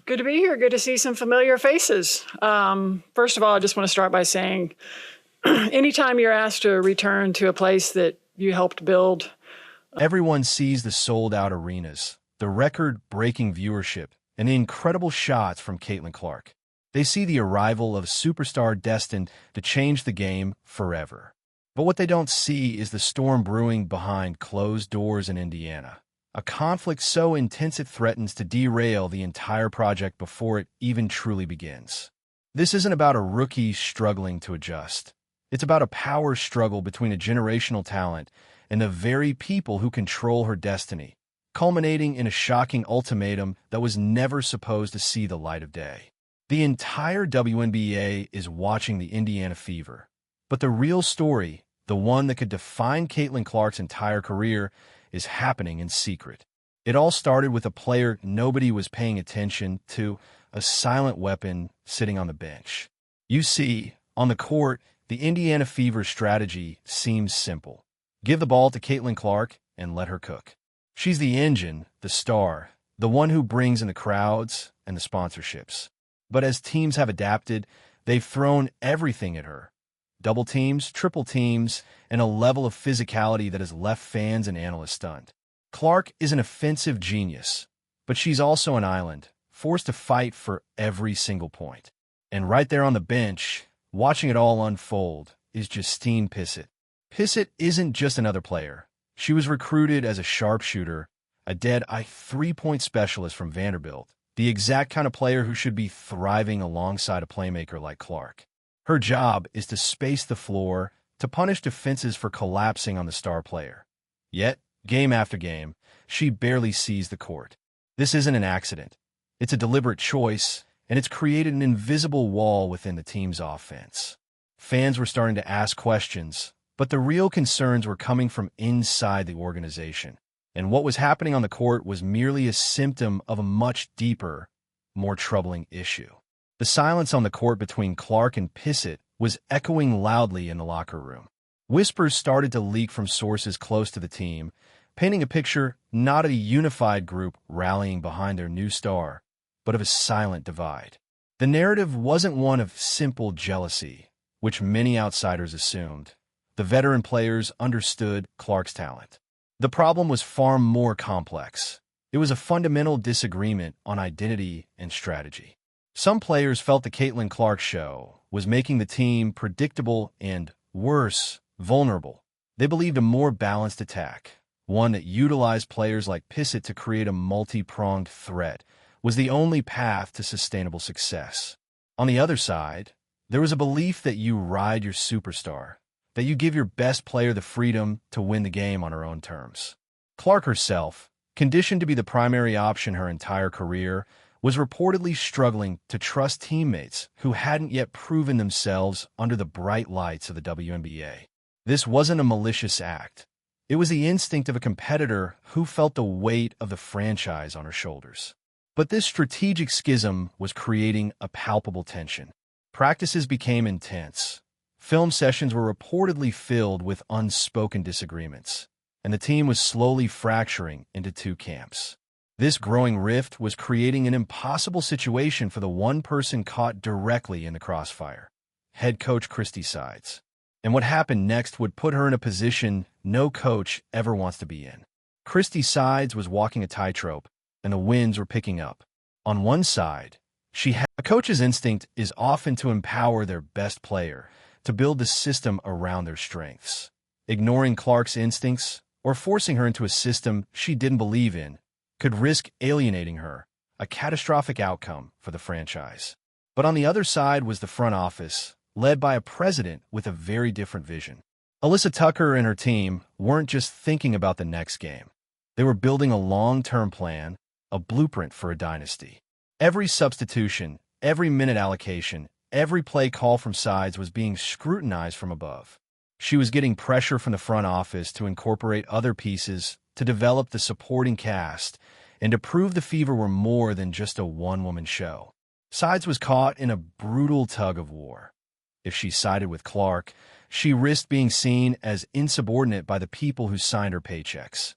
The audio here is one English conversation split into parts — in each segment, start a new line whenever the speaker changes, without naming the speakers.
Good to be here. Good to see some familiar faces. First of all, I just want to start by saying anytime you're asked to return to a place that you helped build.
Everyone sees the sold-out arenas, the record-breaking viewership, and the incredible shots from Caitlin Clark. They see the arrival of a superstar destined to change the game forever. But what they don't see is the storm brewing behind closed doors in Indiana. A conflict so intense it threatens to derail the entire project before it even truly begins. This isn't about a rookie struggling to adjust. It's about a power struggle between a generational talent and the very people who control her destiny, culminating in a shocking ultimatum that was never supposed to see the light of day. The entire WNBA is watching the Indiana Fever. But the real story, the one that could define Caitlin Clark's entire career, is happening in secret. It all started with a player nobody was paying attention to, a silent weapon sitting on the bench. You see, on the court, the Indiana Fever strategy seems simple. Give the ball to Caitlin Clark and let her cook. She's the engine, the star, the one who brings in the crowds and the sponsorships. But as teams have adapted, they've thrown everything at her. Double teams, triple teams, and a level of physicality that has left fans and analysts stunned. Clark is an offensive genius, but she's also an island, forced to fight for every single point. And right there on the bench, watching it all unfold, is Justine Pissott. Pissott isn't just another player. She was recruited as a sharpshooter, a dead-eye three-point specialist from Vanderbilt, the exact kind of player who should be thriving alongside a playmaker like Clark. Her job is to space the floor, to punish defenses for collapsing on the star player. Yet, game after game, she barely sees the court. This isn't an accident. It's a deliberate choice, and it's created an invisible wall within the team's offense. Fans were starting to ask questions, but the real concerns were coming from inside the organization. And what was happening on the court was merely a symptom of a much deeper, more troubling issue. The silence on the court between Clark and Pissott was echoing loudly in the locker room. Whispers started to leak from sources close to the team, painting a picture not of a unified group rallying behind their new star, but of a silent divide. The narrative wasn't one of simple jealousy, which many outsiders assumed. The veteran players understood Clark's talent. The problem was far more complex. It was a fundamental disagreement on identity and strategy. Some players felt the Caitlin Clark show was making the team predictable and, worse, vulnerable. They believed a more balanced attack, one that utilized players like Pissott to create a multi-pronged threat, was the only path to sustainable success. On the other side, there was a belief that you ride your superstar, that you give your best player the freedom to win the game on her own terms. Clark herself, conditioned to be the primary option her entire career, was reportedly struggling to trust teammates who hadn't yet proven themselves under the bright lights of the WNBA. This wasn't a malicious act. It was the instinct of a competitor who felt the weight of the franchise on her shoulders. But this strategic schism was creating a palpable tension. Practices became intense. Film sessions were reportedly filled with unspoken disagreements, and the team was slowly fracturing into two camps. This growing rift was creating an impossible situation for the one person caught directly in the crossfire, head coach Christy Sides. And what happened next would put her in a position no coach ever wants to be in. Christy Sides was walking a tightrope, and the winds were picking up. On one side, a coach's instinct is often to empower their best player, to build the system around their strengths. Ignoring Clark's instincts or forcing her into a system she didn't believe in could risk alienating her, a catastrophic outcome for the franchise. But on the other side was the front office, led by a president with a very different vision. Alyssa Tucker and her team weren't just thinking about the next game. They were building a long-term plan, a blueprint for a dynasty. Every substitution, every minute allocation, every play call from Sides was being scrutinized from above. She was getting pressure from the front office to incorporate other pieces, to develop the supporting cast, and to prove the Fever were more than just a one-woman show. Sides was caught in a brutal tug-of-war. If she sided with Clark, she risked being seen as insubordinate by the people who signed her paychecks.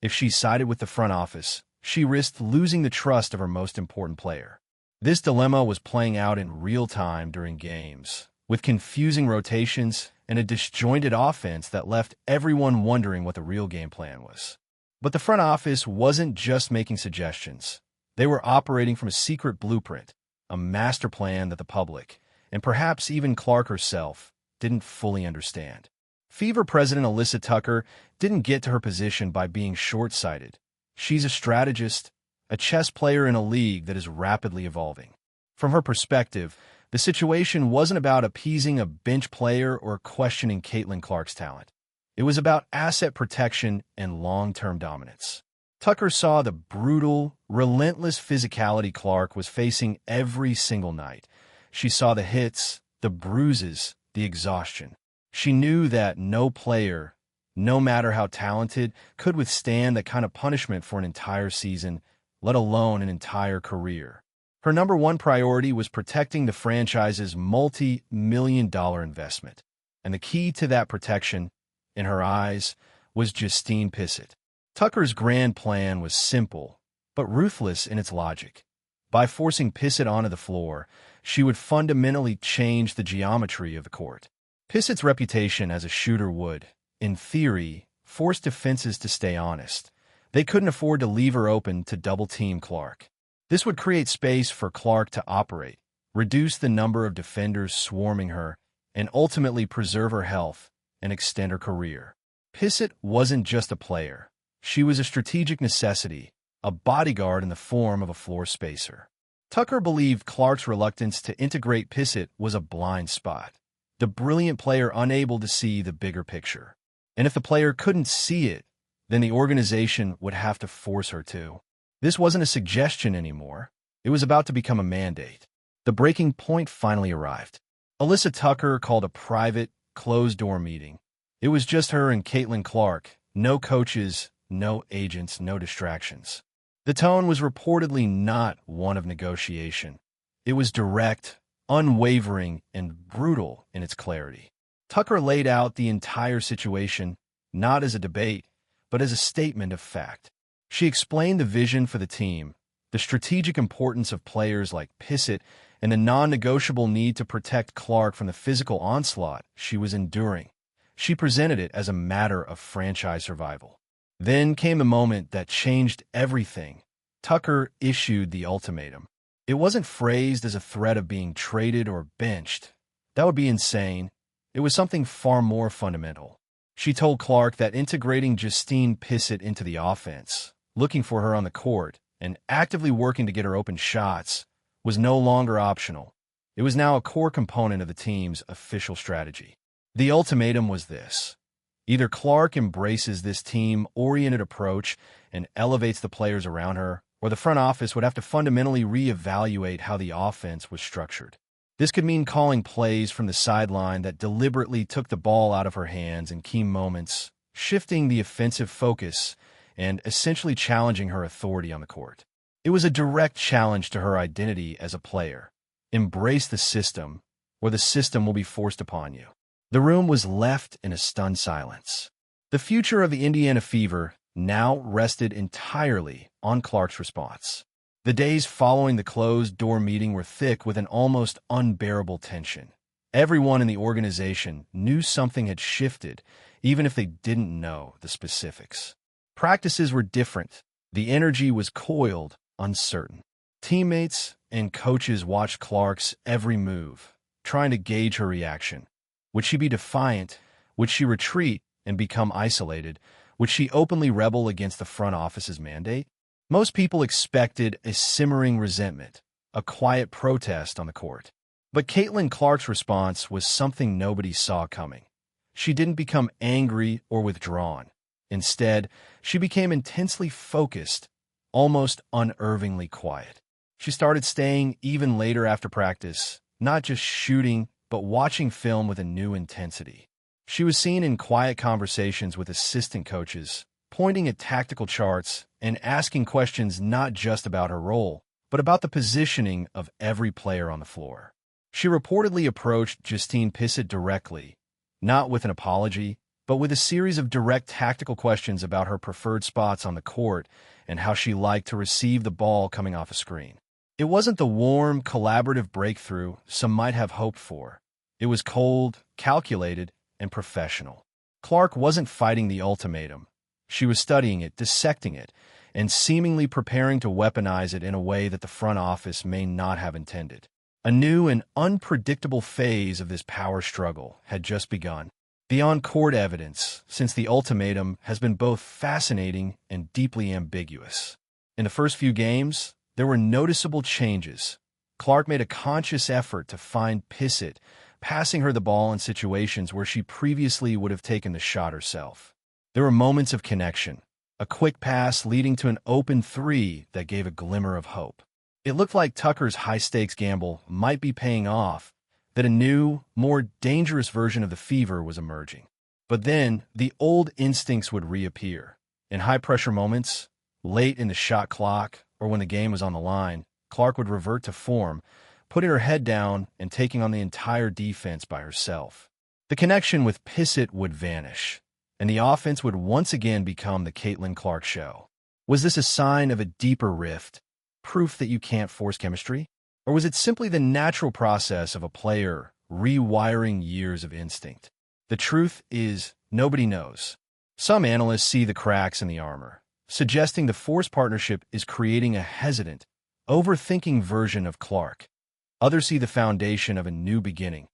If she sided with the front office, she risked losing the trust of her most important player. This dilemma was playing out in real time during games, with confusing rotations and a disjointed offense that left everyone wondering what the real game plan was. But the front office wasn't just making suggestions. They were operating from a secret blueprint, a master plan that the public, and perhaps even Clark herself, didn't fully understand. Fever president Alyssa Tucker didn't get to her position by being short-sighted. She's a strategist, a chess player in a league that is rapidly evolving. From her perspective, the situation wasn't about appeasing a bench player or questioning Caitlin Clark's talent. It was about asset protection and long-term dominance. Tucker saw the brutal, relentless physicality Clark was facing every single night. She saw the hits, the bruises, the exhaustion. She knew that no player, no matter how talented, could withstand that kind of punishment for an entire season, let alone an entire career. Her number one priority was protecting the franchise's multi-million-dollar investment. And the key to that protection, in her eyes, was Justine Pissott. Tucker's grand plan was simple, but ruthless in its logic. By forcing Pissott onto the floor, she would fundamentally change the geometry of the court. Pissott's reputation as a shooter would, in theory, force defenses to stay honest. They couldn't afford to leave her open to double-team Clark. This would create space for Clark to operate, reduce the number of defenders swarming her, and ultimately preserve her health and extend her career. Pissott wasn't just a player. She was a strategic necessity, a bodyguard in the form of a floor spacer. Tucker believed Clark's reluctance to integrate Pissott was a blind spot, the brilliant player unable to see the bigger picture. And if the player couldn't see it, then the organization would have to force her to. This wasn't a suggestion anymore. It was about to become a mandate. The breaking point finally arrived. Alyssa Tucker called a private, closed-door meeting. It was just her and Caitlin Clark, no coaches, no agents, no distractions. The tone was reportedly not one of negotiation. It was direct, unwavering, and brutal in its clarity. Tucker laid out the entire situation, not as a debate, but as a statement of fact. She explained the vision for the team, the strategic importance of players like Pissott, and the non-negotiable need to protect Clark from the physical onslaught she was enduring. She presented it as a matter of franchise survival. Then came the moment that changed everything. Tucker issued the ultimatum. It wasn't phrased as a threat of being traded or benched. That would be insane. It was something far more fundamental. She told Clark that integrating Justine Pissott into the offense, looking for her on the court, and actively working to get her open shots was no longer optional. It was now a core component of the team's official strategy. The ultimatum was this. Either Clark embraces this team-oriented approach and elevates the players around her, or the front office would have to fundamentally reevaluate how the offense was structured. This could mean calling plays from the sideline that deliberately took the ball out of her hands in key moments, shifting the offensive focus, and essentially challenging her authority on the court. It was a direct challenge to her identity as a player. Embrace the system, or the system will be forced upon you. The room was left in a stunned silence. The future of the Indiana Fever now rested entirely on Clark's response. The days following the closed-door meeting were thick with an almost unbearable tension. Everyone in the organization knew something had shifted, even if they didn't know the specifics. Practices were different. The energy was coiled, uncertain. Teammates and coaches watched Clark's every move, trying to gauge her reaction. Would she be defiant? Would she retreat and become isolated? Would she openly rebel against the front office's mandate? Most people expected a simmering resentment, a quiet protest on the court. But Caitlin Clark's response was something nobody saw coming. She didn't become angry or withdrawn. Instead, she became intensely focused, almost unnervingly quiet. She started staying even later after practice, not just shooting, but watching film with a new intensity. She was seen in quiet conversations with assistant coaches, pointing at tactical charts and asking questions not just about her role, but about the positioning of every player on the floor. She reportedly approached Justine Pissott directly, not with an apology, but with a series of direct tactical questions about her preferred spots on the court and how she liked to receive the ball coming off a screen. It wasn't the warm, collaborative breakthrough some might have hoped for. It was cold, calculated, and professional. Clark wasn't fighting the ultimatum. She was studying it, dissecting it, and seemingly preparing to weaponize it in a way that the front office may not have intended. A new and unpredictable phase of this power struggle had just begun. The on-court evidence, since the ultimatum, has been both fascinating and deeply ambiguous. In the first few games, there were noticeable changes. Clark made a conscious effort to find Pissott, passing her the ball in situations where she previously would have taken the shot herself. There were moments of connection, a quick pass leading to an open three that gave a glimmer of hope. It looked like Tucker's high-stakes gamble might be paying off, that a new, more dangerous version of the fever was emerging. But then, the old instincts would reappear. In high-pressure moments, late in the shot clock, or when the game was on the line, Clark would revert to form, putting her head down and taking on the entire defense by herself. The connection with Pissott would vanish, and the offense would once again become the Caitlin Clark show. Was this a sign of a deeper rift, proof that you can't force chemistry? Or was it simply the natural process of a player rewiring years of instinct? The truth is, nobody knows. Some analysts see the cracks in the armor, suggesting the force partnership is creating a hesitant, overthinking version of Clark. Others see the foundation of a new beginning,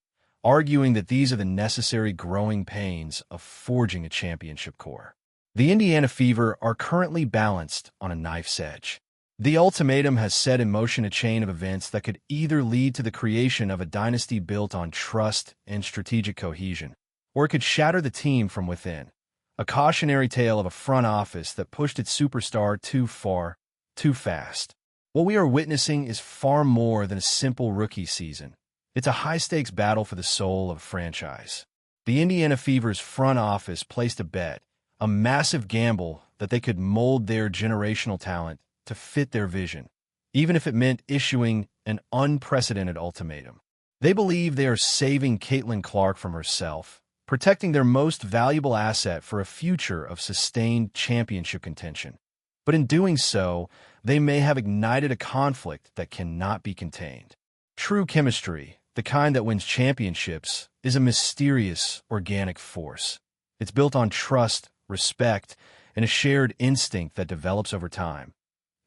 arguing that these are the necessary growing pains of forging a championship core. The Indiana Fever are currently balanced on a knife's edge. The ultimatum has set in motion a chain of events that could either lead to the creation of a dynasty built on trust and strategic cohesion, or it could shatter the team from within. A cautionary tale of a front office that pushed its superstar too far, too fast. What we are witnessing is far more than a simple rookie season. It's a high-stakes battle for the soul of a franchise. The Indiana Fever's front office placed a bet, a massive gamble that they could mold their generational talent to fit their vision, even if it meant issuing an unprecedented ultimatum. They believe they are saving Caitlin Clark from herself, protecting their most valuable asset for a future of sustained championship contention. But in doing so, they may have ignited a conflict that cannot be contained. True chemistry, the kind that wins championships, is a mysterious, organic force. It's built on trust, respect, and a shared instinct that develops over time,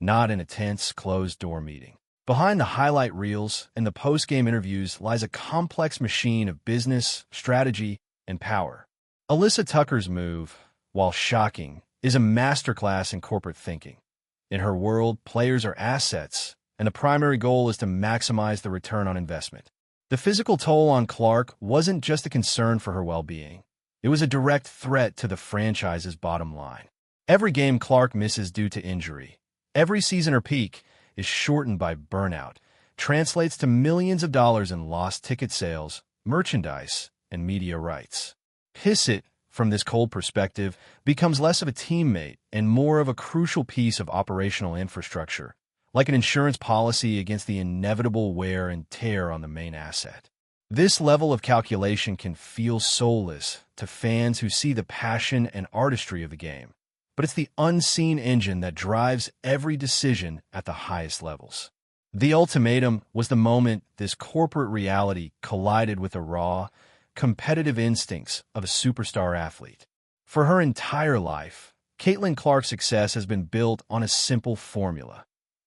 not in a tense, closed-door meeting. Behind the highlight reels and the post-game interviews lies a complex machine of business, strategy, and power. Alyssa Tucker's move, while shocking, is a masterclass in corporate thinking. In her world, players are assets, and the primary goal is to maximize the return on investment. The physical toll on Clark wasn't just a concern for her well-being. It was a direct threat to the franchise's bottom line. Every game Clark misses due to injury, every season her peak is shortened by burnout, translates to millions of dollars in lost ticket sales, merchandise, and media rights. Pissott, from this cold perspective, becomes less of a teammate and more of a crucial piece of operational infrastructure, like an insurance policy against the inevitable wear and tear on the main asset. This level of calculation can feel soulless to fans who see the passion and artistry of the game, but it's the unseen engine that drives every decision at the highest levels. The ultimatum was the moment this corporate reality collided with the raw, competitive instincts of a superstar athlete. For her entire life, Caitlin Clark's success has been built on a simple formula: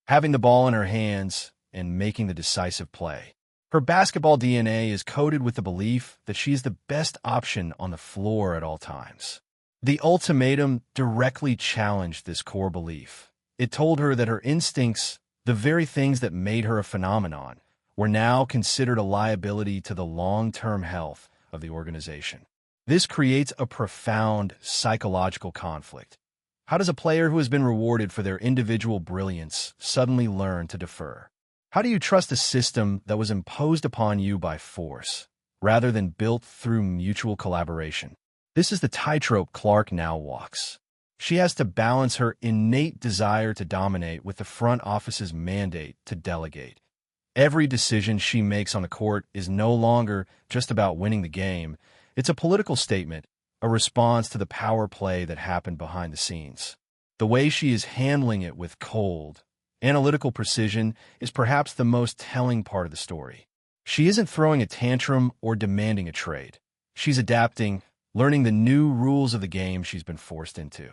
having the ball in her hands and making the decisive play. Her basketball DNA is coded with the belief that she is the best option on the floor at all times. The ultimatum directly challenged this core belief. It told her that her instincts, the very things that made her a phenomenon, were now considered a liability to the long-term health of the organization. This creates a profound psychological conflict. How does a player who has been rewarded for their individual brilliance suddenly learn to defer? How do you trust a system that was imposed upon you by force, rather than built through mutual collaboration? This is the tightrope Clark now walks. She has to balance her innate desire to dominate with the front office's mandate to delegate. Every decision she makes on the court is no longer just about winning the game. It's a political statement, a response to the power play that happened behind the scenes. The way she is handling it with cold, Analytical precision is perhaps the most telling part of the story. She isn't throwing a tantrum or demanding a trade. She's adapting, learning the new rules of the game she's been forced into.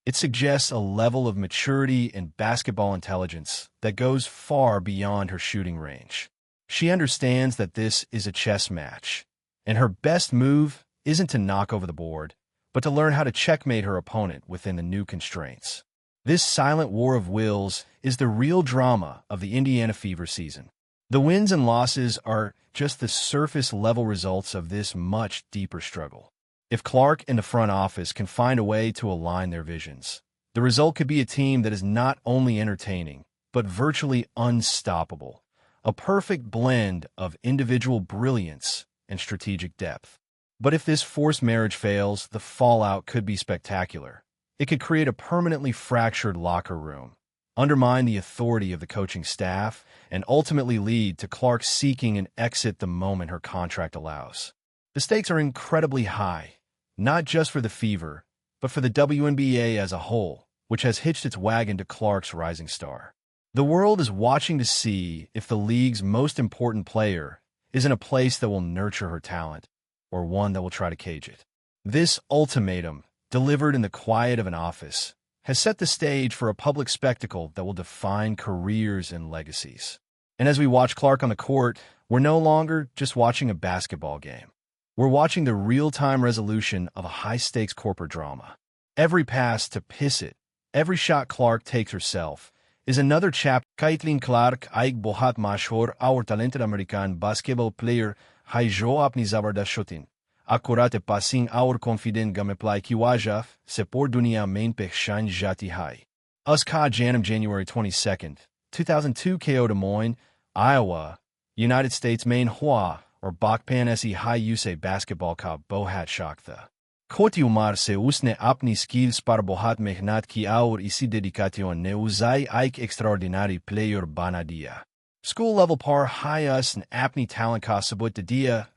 It suggests a level of maturity and basketball intelligence that goes far beyond her shooting range. She understands that this is a chess match, and her best move isn't to knock over the board, but to learn how to checkmate her opponent within the new constraints. This silent war of wills is the real drama of the Indiana Fever season. The wins and losses are just the surface-level results of this much deeper struggle. If Clark and the front office can find a way to align their visions, the result could be a team that is not only entertaining, but virtually unstoppable, a perfect blend of individual brilliance and strategic depth. But if this forced marriage fails, the fallout could be spectacular. It could create a permanently fractured locker room, undermine the authority of the coaching staff, and ultimately lead to Clark seeking an exit the moment her contract allows. The stakes are incredibly high, not just for the Fever, but for the WNBA as a whole, which has hitched its wagon to Clark's rising star. The world is watching to see if the league's most important player is in a place that will nurture her talent, or one that will try to cage it. This ultimatum, delivered in the quiet of an office, has set the stage for a public spectacle that will define careers and legacies. And as we watch Clark on the court, we're no longer just watching a basketball game. We're watching the real-time resolution of a high-stakes corporate drama. Every pass to Pissott, every shot Clark takes herself, is another chapter. Caitlin Clark aig bohat mashhur our talented American basketball player hai jo apni zabardas shutin. Akurate passing our confident gameplay kiwajaf sepor dunia main pehchan jati hai. Uska Janam January 22nd, 2002 KO Des Moines, Iowa, United States main Hua or Bakpan se high use basketball ka bohat shaktha. Koti umar se usne apni skills par bohat mehnat ki aur isi dedication ne uzai aik extraordinary player banadia. School-level par Hyus and Apni Talent Ka Sabut Dia,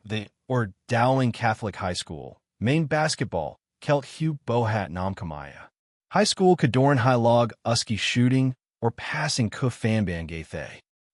or Dowling Catholic High School. Main basketball, Kelt Hugh Bohat Namkamaya. High school Kadoran High Log Usky Shooting, or Passing Ku Fanban Gathe.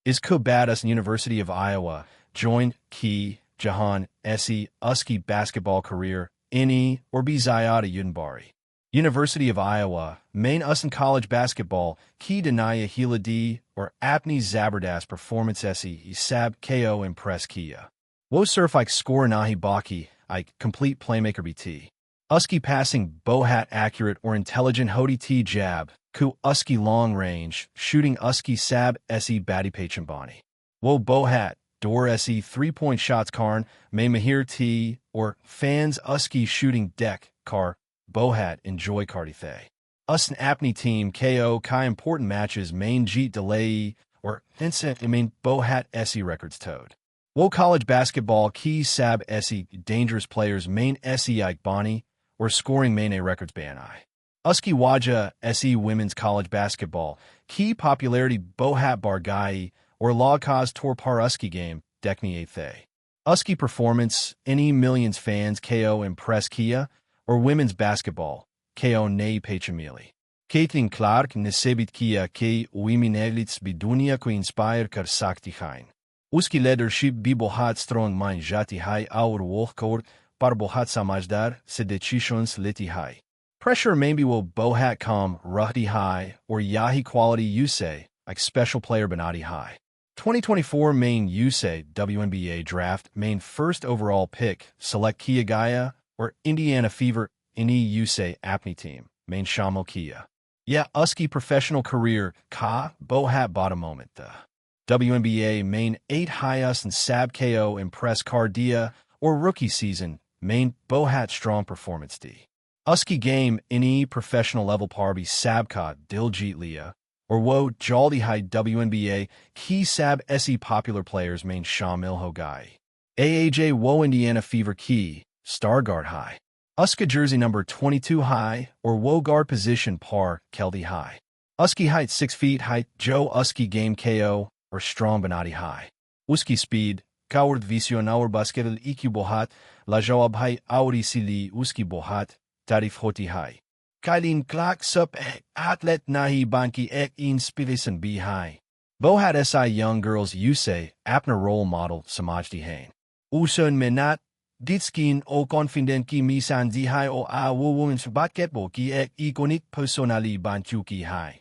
Is Kubatus University of Iowa, joined Ki, Jahan, Essie, Usky basketball career, Inni, or Bizayada Yunbari. University of Iowa, main Usan college basketball, Ki Denaya Hiladi, or Apni Zabardas Performance Essie, Isab KO Impress Kia. Wo surf Ike score Nahi Baki, Ike complete playmaker BT. Usky passing Bohat accurate or intelligent Hodi T jab, Ku Usky long range, shooting Usky Sab Essie Badi Pachambani. Wo Bohat, Dor Essie 3-point shots Karn, May Mahir T, or Fans Usky shooting deck, Kar. Bohat enjoy Cardithe. Us and Apni team KO Kai important matches main Jeet Delay or Vincent main Bohat Essie records toad. Wo college basketball Key Sab Essie dangerous players main Essie Ike Bonnie or scoring main A records ban I. Usky Waja Essie women's college basketball Key popularity Bohat Bargai or Logcause Tor Par Usky game Dekni Athe. Usky performance any millions fans KO impress Kia or women's basketball, KO Nei Pechamili. Caitlin Clark nesebit Kia K Uimineglitz bidunia ko inspire kar sakti hain. Uski leadership bibohat strong mind jati hai aur wohkor par bohat samajdar se decisions leti hai. Pressure maybe will bohat com ruhdi high or yahi quality use like special player banati high. 2024 main use WNBA draft main first overall pick select Kia Gaia or Indiana Fever Ini Use Apni team, main Shamo Kia. Yeah, Usky professional career, Ka, Bohat bottom moment. WNBA main 8 Hyus and Sab KO impress Cardia, or rookie season, main Bohat strong performance D. Usky game Ini professional level Parby Sabka Diljit Leah, or Wo Jaldi High WNBA key Sab SE popular players main Shamil Hogai. AAJ Wo Indiana Fever Key. Starguard High. Uska jersey number 22 high, or Wo guard position par, Keldy High. Usky height 6 feet height, Joe Usky game KO, or Strong Banati High. Usky speed, Coward Vision Aur Basketel Iki Bohat, La Joab High Auri Sili Usky Bohat, Tarif Hoti High. Kailin Clark sup atlet nahi banki ek inspiration bihai. Bo had si young girls you say, apna role model samajdi hain. Usun menat, ditskin o confident ki misan di hai o a women's basketball ki ek ikonik personali banchu ki hai.